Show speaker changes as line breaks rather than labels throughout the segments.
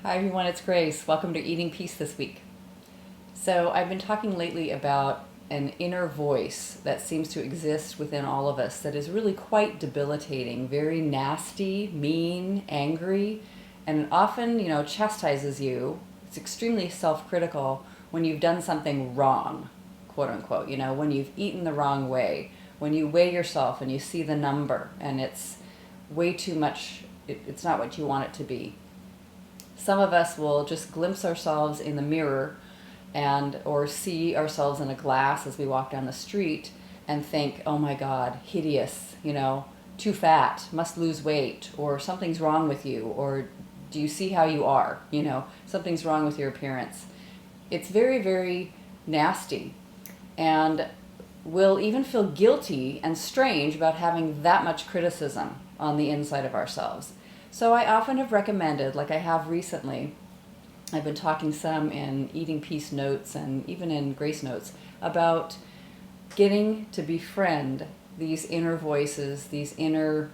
Hi everyone, it's Grace. Welcome to Eating Peace this week. So, I've been talking lately about an inner voice that seems to exist within all of us that is really quite debilitating, very nasty, mean, angry, and often, chastises you. It's extremely self-critical when you've done something wrong, quote unquote, when you've eaten the wrong way, when you weigh yourself and you see the number and it's way too much, it's not what you want it to be. Some of us will just glimpse ourselves in the mirror and or see ourselves in a glass as we walk down the street and think, oh my God, hideous, too fat, must lose weight, or something's wrong with you, or do you see how you are? Something's wrong with your appearance. It's very, very nasty. And we'll even feel guilty and strange about having that much criticism on the inside of ourselves. So I often have recommended, like I have recently, I've been talking some in Eating Peace notes and even in Grace notes about getting to befriend these inner voices, these inner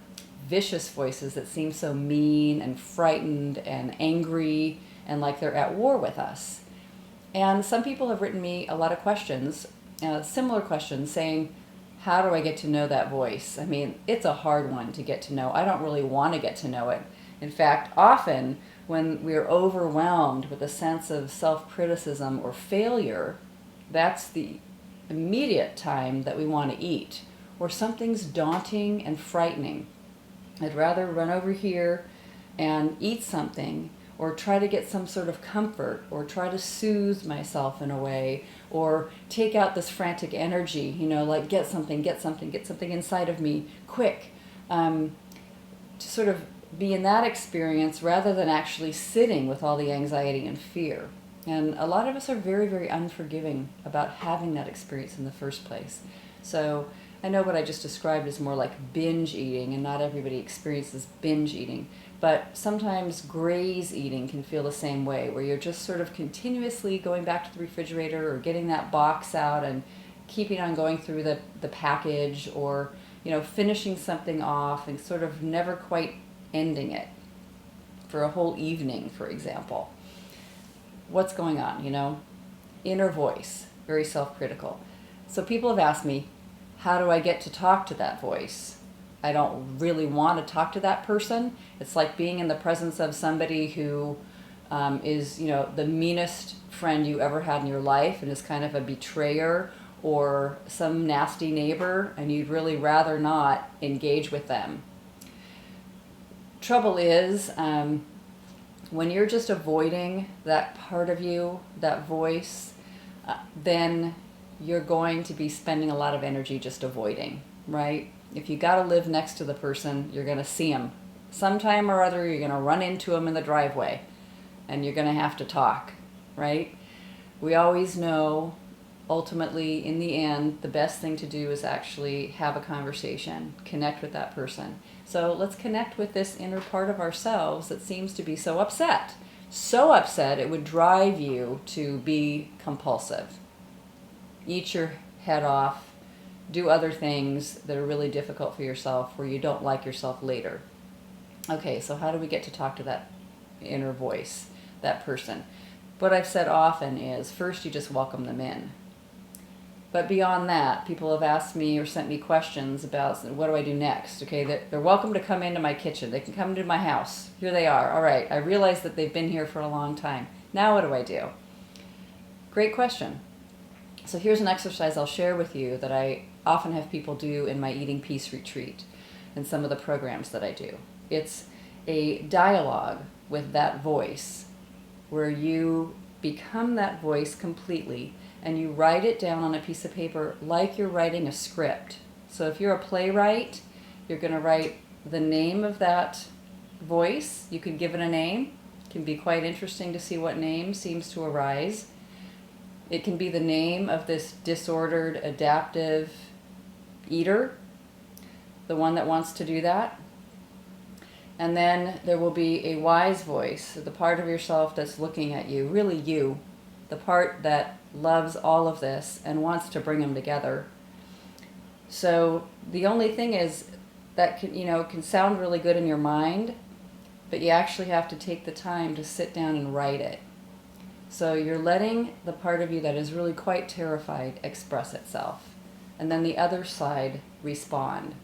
vicious voices that seem so mean and frightened and angry and like they're at war with us. And some people have written me a lot of questions, similar questions, saying, how do I get to know that voice? I mean, it's a hard one to get to know. I don't really want to get to know it. In fact, often when we're overwhelmed with a sense of self-criticism or failure, that's the immediate time that we want to eat, or something's daunting and frightening. I'd rather run over here and eat something, or try to get some sort of comfort, or try to soothe myself in a way, or take out this frantic energy, like get something inside of me, quick, to sort of be in that experience rather than actually sitting with all the anxiety and fear. And a lot of us are very, very unforgiving about having that experience in the first place. So I know what I just described is more like binge eating, and not everybody experiences binge eating. But sometimes graze eating can feel the same way, where you're just sort of continuously going back to the refrigerator or getting that box out and keeping on going through the package, or finishing something off and sort of never quite ending it for a whole evening, for example. What's going on, Inner voice, very self-critical. So people have asked me, how do I get to talk to that voice? I don't really want to talk to that person. It's like being in the presence of somebody who is, the meanest friend you ever had in your life and is kind of a betrayer, or some nasty neighbor, and you'd really rather not engage with them. Trouble is, when you're just avoiding that part of you, that voice, then you're going to be spending a lot of energy just avoiding, right? If you got to live next to the person, you're going to see them. Sometime or other, you're going to run into them in the driveway, and you're going to have to talk, right? We always know, ultimately, in the end, the best thing to do is actually have a conversation, connect with that person. So let's connect with this inner part of ourselves that seems to be so upset. So upset it would drive you to be compulsive. Eat your head off, do other things that are really difficult for yourself, where you don't like yourself later. Okay, so how do we get to talk to that inner voice, that person? What I've said often is, first you just welcome them in. But beyond that, people have asked me or sent me questions about, what do I do next? Okay, they're welcome to come into my kitchen. They can come to my house. Here they are. All right, I realize that they've been here for a long time. Now what do I do? Great question. So here's an exercise I'll share with you that I often have people do in my Eating Peace retreat and some of the programs that I do. It's a dialogue with that voice, where you become that voice completely, and you write it down on a piece of paper like you're writing a script. So if you're a playwright, you're going to write the name of that voice. You can give it a name. It can be quite interesting to see what name seems to arise. It can be the name of this disordered, adaptive eater, the one that wants to do that. And then there will be a wise voice, the part of yourself that's looking at you, really you, the part that loves all of this and wants to bring them together. So the only thing is that can sound really good in your mind, but you actually have to take the time to sit down and write it. So you're letting the part of you that is really quite terrified express itself, and then the other side respond.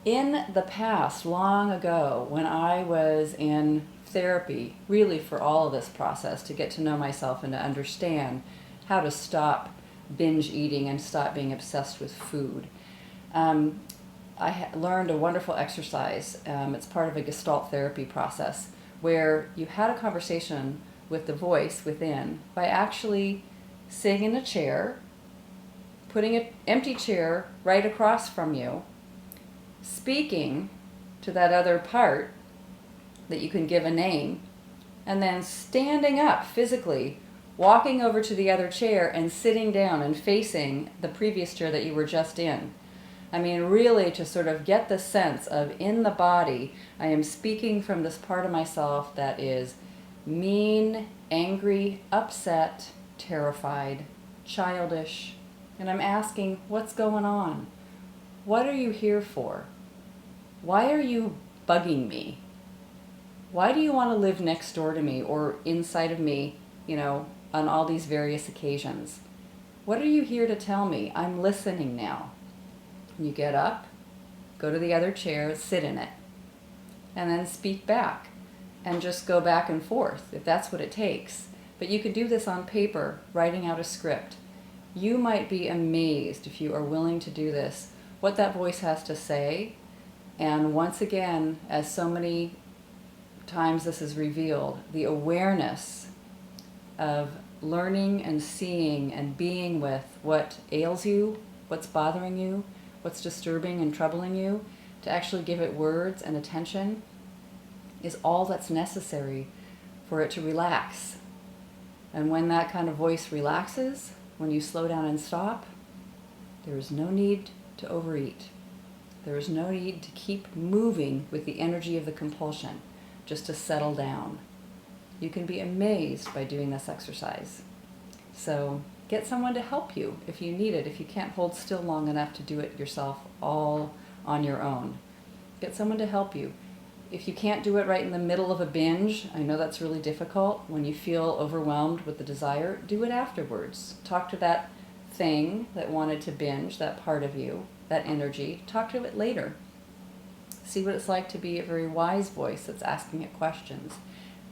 In the past, long ago, when I was in therapy, really for all of this process, to get to know myself and to understand how to stop binge eating and stop being obsessed with food, I learned a wonderful exercise. It's part of a gestalt therapy process where you had a conversation with the voice within by actually sitting in a chair, putting an empty chair right across from you, speaking to that other part that you can give a name, and then standing up physically, walking over to the other chair and sitting down and facing the previous chair that you were just in. I mean, really to sort of get the sense of, in the body, I am speaking from this part of myself that is mean, angry, upset, terrified, childish, and I'm asking, what's going on? What are you here for? Why are you bugging me? Why do you want to live next door to me or inside of me, on all these various occasions? What are you here to tell me? I'm listening now. You get up, go to the other chair, sit in it, and then speak back and just go back and forth if that's what it takes. But you could do this on paper, writing out a script. You might be amazed, if you are willing to do this, what that voice has to say. And once again, as so many times this is revealed, the awareness of learning and seeing and being with what ails you, what's bothering you, what's disturbing and troubling you, to actually give it words and attention is all that's necessary for it to relax. And when that kind of voice relaxes, when you slow down and stop, there is no need to overeat. There is no need to keep moving with the energy of the compulsion, just to settle down. You can be amazed by doing this exercise. So get someone to help you if you need it, if you can't hold still long enough to do it yourself all on your own. Get someone to help you. If you can't do it right in the middle of a binge, I know that's really difficult. When you feel overwhelmed with the desire, do it afterwards. Talk to that thing that wanted to binge, that part of you, that energy. Talk to it later. See what it's like to be a very wise voice that's asking it questions.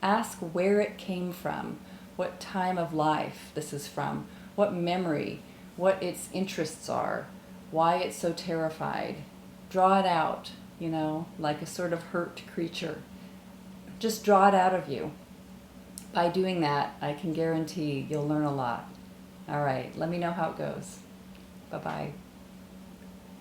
Ask where it came from, what time of life this is from, what memory, what its interests are, why it's so terrified. Draw it out, like a sort of hurt creature. Just draw it out of you. By doing that, I can guarantee you'll learn a lot. All right, let me know how it goes. Bye-bye.